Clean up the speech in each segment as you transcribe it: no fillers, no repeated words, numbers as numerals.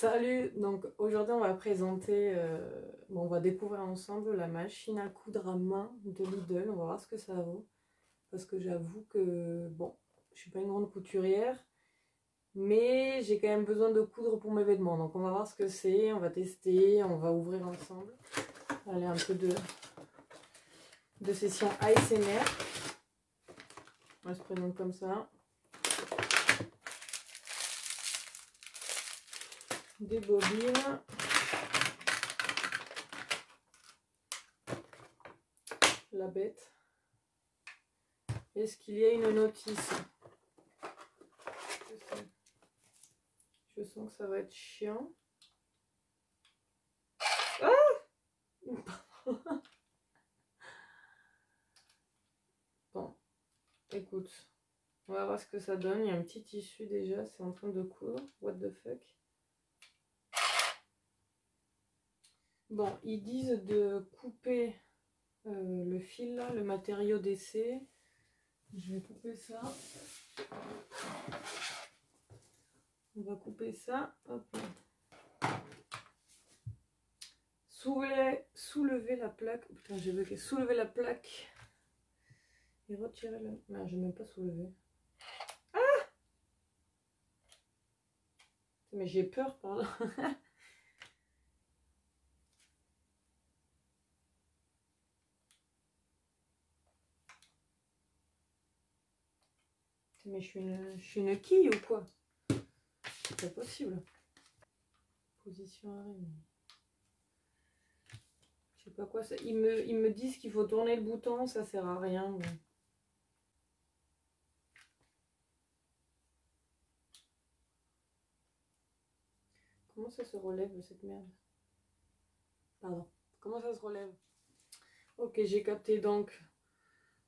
Salut, donc aujourd'hui on va présenter, on va découvrir ensemble la machine à coudre à main de Lidl. On va voir ce que ça vaut, parce que j'avoue que, bon, je suis pas une grande couturière, mais j'ai quand même besoin de coudre pour mes vêtements. Donc on va voir ce que c'est, on va tester, on va ouvrir ensemble. Allez, un peu de session ASMR. On se présente comme ça. Des bobines. La bête. Est-ce qu'il y a une notice? Je sens que ça va être chiant. Ah! Bon, écoute, on va voir ce que ça donne. Il y a un petit tissu déjà, c'est en train de coudre. What the fuck? Bon, ils disent de couper le fil là, le matériau d'essai. Je vais couper ça. On va couper ça. Hop. Soulever la plaque. Oh, putain, j'ai bugué. Soulever la plaque. Et retirer la... Non, je n'ai même pas soulevé. Ah! Mais j'ai peur, pardon. Mais je suis une quille ou quoi? C'est pas possible. Position araignée. Je sais pas quoi ça. Ils me disent qu'il faut tourner le bouton, ça sert à rien. Mais... Comment ça se relève cette merde? Pardon. Comment ça se relève? Ok, j'ai capté donc.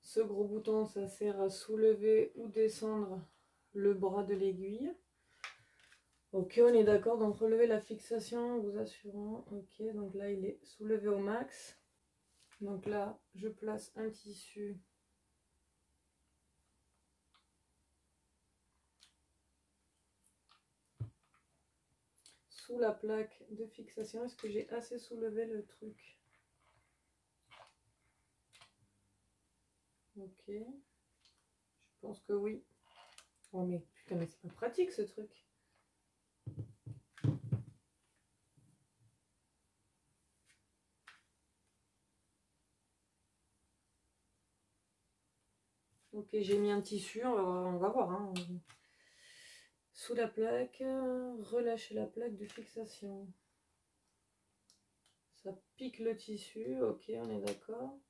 Ce gros bouton, ça sert à soulever ou descendre le bras de l'aiguille. Ok, on est d'accord. Donc relever la fixation, vous assurant. Ok, donc là il est soulevé au max. Donc là, je place un tissu. Sous la plaque de fixation. Est-ce que j'ai assez soulevé le truc? Ok. Je pense que oui. Oh mais putain, mais c'est pas pratique ce truc. Ok, j'ai mis un tissu, on va voir. Hein. Sous la plaque, relâcher la plaque de fixation. Ça pique le tissu, ok, on est d'accord.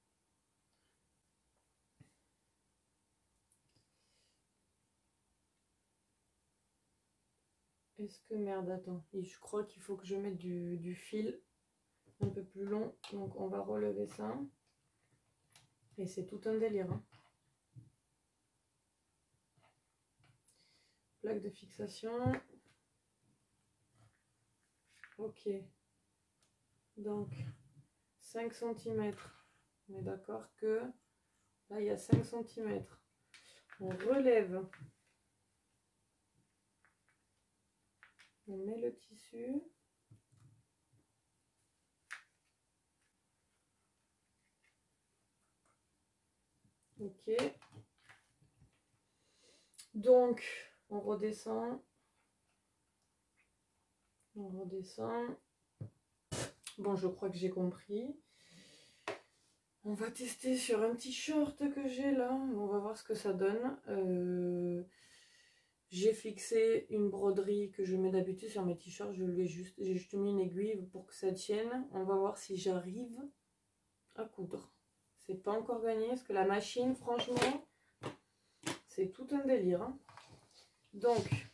Est-ce que, merde, attends, je crois qu'il faut que je mette du fil un peu plus long, donc on va relever ça. Et c'est tout un délire. Hein. Plaque de fixation. Ok. Donc, 5 cm. On est d'accord que là, il y a 5 cm. On relève. On met le tissu. Ok. Donc, on redescend. On redescend. Bon, je crois que j'ai compris. On va tester sur un petit short que j'ai là. On va voir ce que ça donne. J'ai fixé une broderie que je mets d'habitude sur mes t-shirts. J'ai juste mis une aiguille pour que ça tienne. On va voir si j'arrive à coudre. C'est pas encore gagné parce que la machine, franchement, c'est tout un délire. Hein. Donc,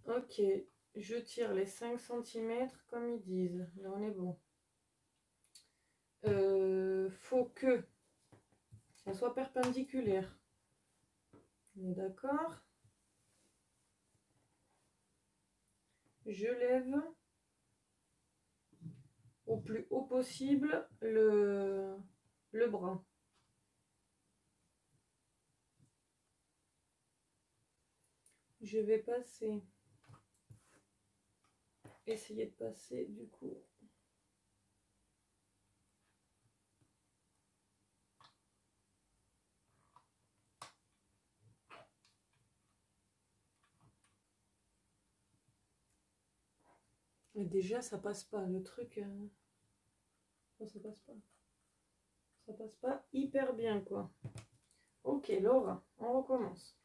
ok, je tire les 5 cm comme ils disent. Là, on est bon. Faut que ça soit perpendiculaire. On est d'accord. Je lève au plus haut possible le bras. Je vais passer essayer de passer du coup. Et déjà ça passe pas le truc. Oh, ça passe pas. Ça passe pas hyper bien quoi. Ok Laura, on recommence.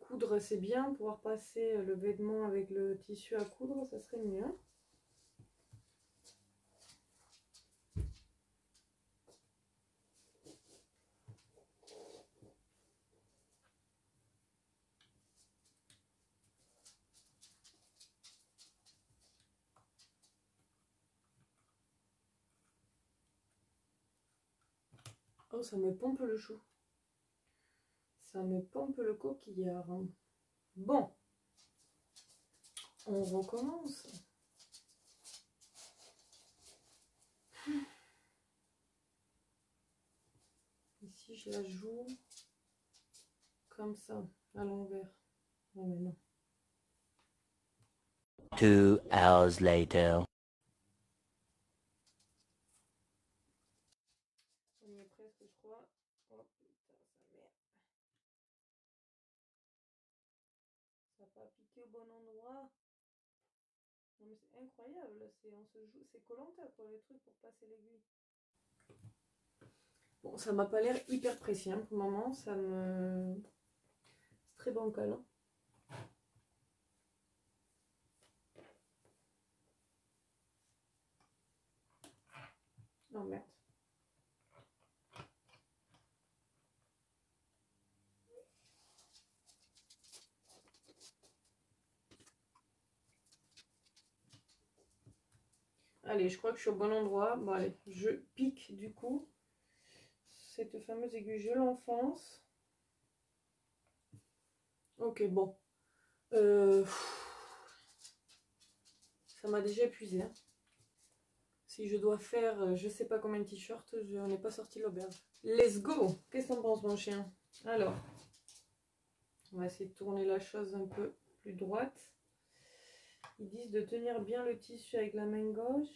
Coudre c'est bien, pouvoir passer le vêtement avec le tissu à coudre, ça serait mieux. Oh, ça me pompe le chou. Ça me pompe le coquillard. Bon, on recommence. Ici, je la joue comme ça, à l'envers. Oh, mais non. 2 hours later. On y est presque, je crois. Oh putain, ça merde. Ça n'a pas piqué au bon endroit. Non mais c'est incroyable, on se joue, c'est Koh-Lanta pour les trucs pour passer l'aiguille. Bon, ça m'a pas l'air hyper précis hein, pour le moment, ça me... C'est très bancal. Hein. Non merde. Allez, je crois que je suis au bon endroit. Bon allez, je pique du coup. Cette fameuse aiguille, je l'enfonce. Ok, bon. Ça m'a déjà épuisé. Hein. Si je dois faire je sais pas combien de t-shirts, je n'en ai pas sorti l'auberge. Let's go. Qu'est-ce que t'en penses mon chien? Alors, on va essayer de tourner la chose un peu plus droite. Ils disent de tenir bien le tissu avec la main gauche.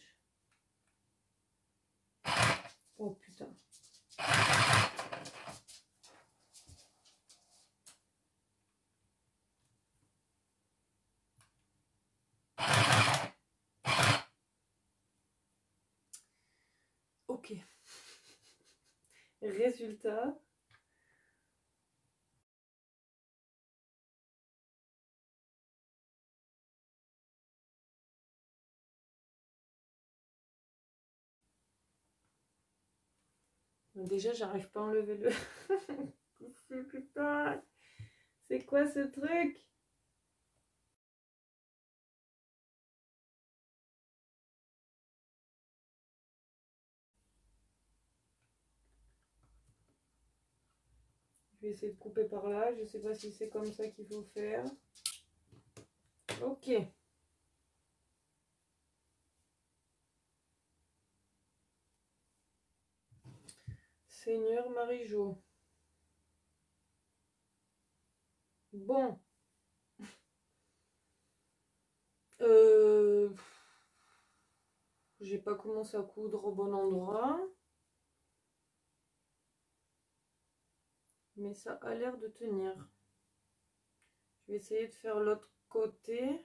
Oh putain. Ok. Résultat. Déjà, j'arrive pas à enlever le... Putain. C'est quoi ce truc? Je vais essayer de couper par là. Je sais pas si c'est comme ça qu'il faut faire. Ok. Seigneur Marie-Jo. Bon. J'ai pas commencé à coudre au bon endroit. Mais ça a l'air de tenir. Je vais essayer de faire l'autre côté.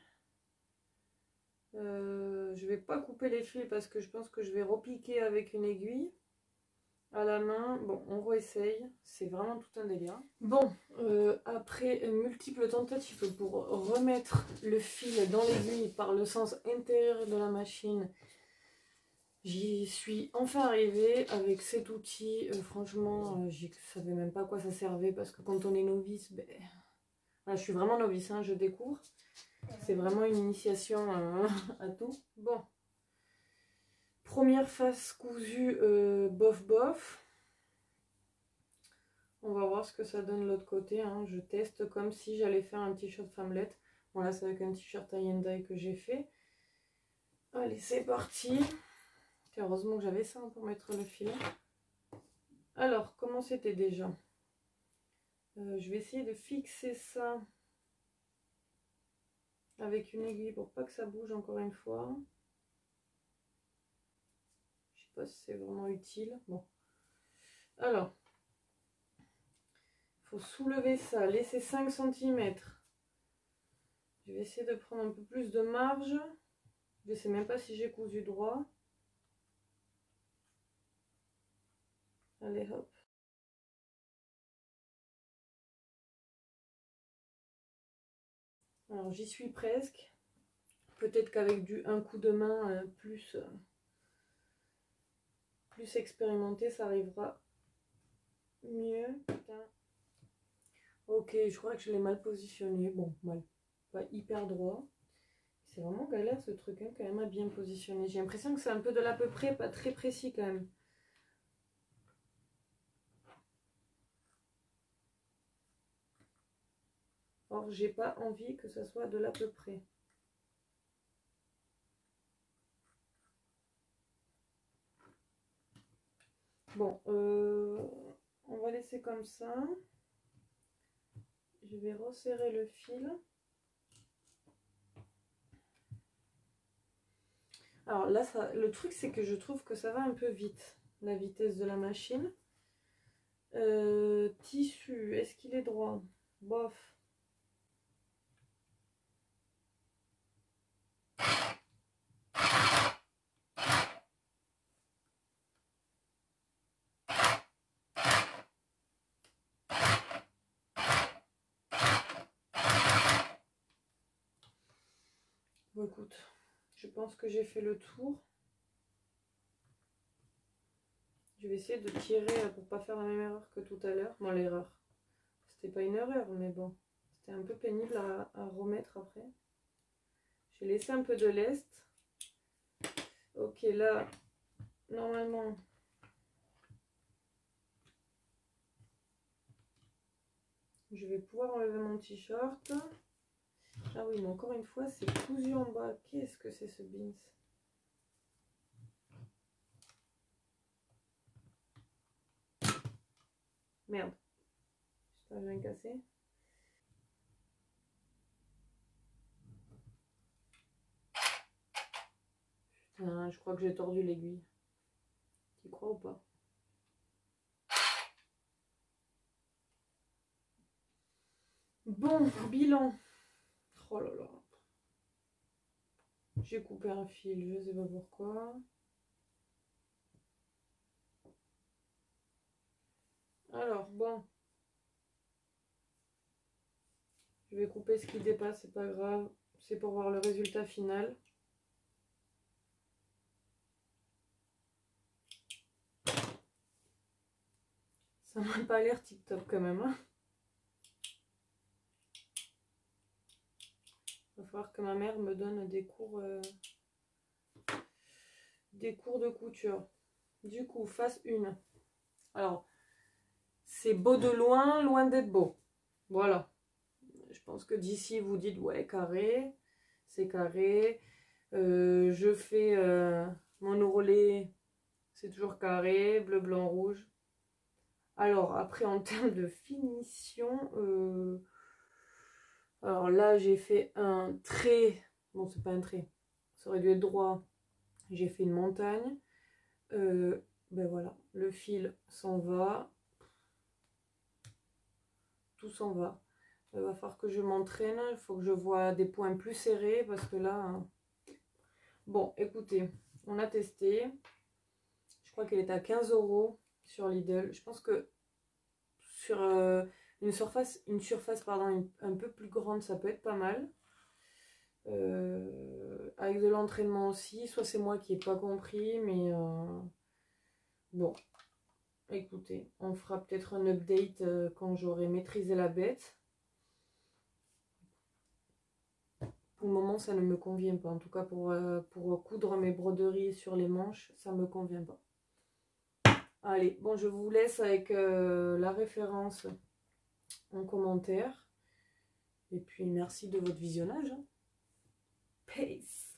Je vais pas couper les fils parce que je pense que je vais repiquer avec une aiguille à la main. Bon, on réessaye. C'est vraiment tout un délire. Bon, après multiples tentatives pour remettre le fil dans l'aiguille par le sens intérieur de la machine, j'y suis enfin arrivée avec cet outil. Franchement, je savais même pas à quoi ça servait parce que quand on est novice, ben, voilà, je suis vraiment novice, hein, je découvre. C'est vraiment une initiation à tout. Bon. Première face cousue bof bof. On va voir ce que ça donne de l'autre côté. Hein. Je teste comme si j'allais faire un t-shirt femmelette. Bon là c'est avec un t-shirt tie and dye que j'ai fait. Allez c'est parti. Heureusement que j'avais ça pour mettre le fil. Alors comment c'était déjà je vais essayer de fixer ça avec une aiguille pour pas que ça bouge encore une fois. Je sais pas si c'est vraiment utile. Bon. Alors, il faut soulever ça, laisser 5 cm. Je vais essayer de prendre un peu plus de marge. Je ne sais même pas si j'ai cousu droit. Allez hop. Alors j'y suis presque. Peut-être qu'avec un coup de main plus expérimenté, ça arrivera mieux. Putain. Ok, je crois que je l'ai mal positionné. Bon, mal. Pas hyper droit. C'est vraiment galère ce truc, hein, quand même, à bien positionner. J'ai l'impression que c'est un peu de l'à peu près, pas très précis quand même. Or, j'ai pas envie que ça soit de l'à peu près. Bon, on va laisser comme ça. Je vais resserrer le fil. Alors là, le truc, c'est que je trouve que ça va un peu vite, la vitesse de la machine. Tissu, est-ce qu'il est droit? Bof. Bon, écoute, je pense que j'ai fait le tour. Je vais essayer de tirer pour pas faire la même erreur que tout à l'heure. Bon, l'erreur, c'était pas une erreur, mais bon, c'était un peu pénible à remettre après. J'ai laissé un peu de lest. Ok, là, normalement, je vais pouvoir enlever mon t-shirt. Ah oui, mais encore une fois, c'est cousu en bas. Qu'est-ce que c'est ce beans? Merde. J'espère que je viens de casser. Putain, je crois que j'ai tordu l'aiguille. Tu crois ou pas? Bon, bilan. Oh là là. J'ai coupé un fil, je sais pas pourquoi. Alors, bon. Je vais couper ce qui dépasse, c'est pas grave. C'est pour voir le résultat final. Ça m'a pas l'air tip top quand même. Hein. Il va falloir que ma mère me donne des cours de couture. Du coup, phase 1. Alors, c'est beau de loin, loin d'être beau. Voilà. Je pense que d'ici, vous dites, ouais, carré. C'est carré. Je fais mon ourlet, c'est toujours carré, bleu, blanc, rouge. Alors, après, en termes de finition, alors là, j'ai fait un trait. Bon, c'est pas un trait. Ça aurait dû être droit. J'ai fait une montagne. Ben voilà, le fil s'en va. Tout s'en va. Il va falloir que je m'entraîne. Il faut que je vois des points plus serrés parce que là... Hein. Bon, écoutez, on a testé. Je crois qu'elle est à 15 € sur Lidl. Je pense que sur une surface pardon, un peu plus grande, ça peut être pas mal. Avec de l'entraînement aussi. Soit c'est moi qui n'ai pas compris, mais bon. Écoutez, on fera peut-être un update quand j'aurai maîtrisé la bête. Pour le moment, ça ne me convient pas. En tout cas, pour coudre mes broderies sur les manches, ça ne me convient pas. Allez, bon, je vous laisse avec la référence en commentaire. Et puis, merci de votre visionnage. Peace!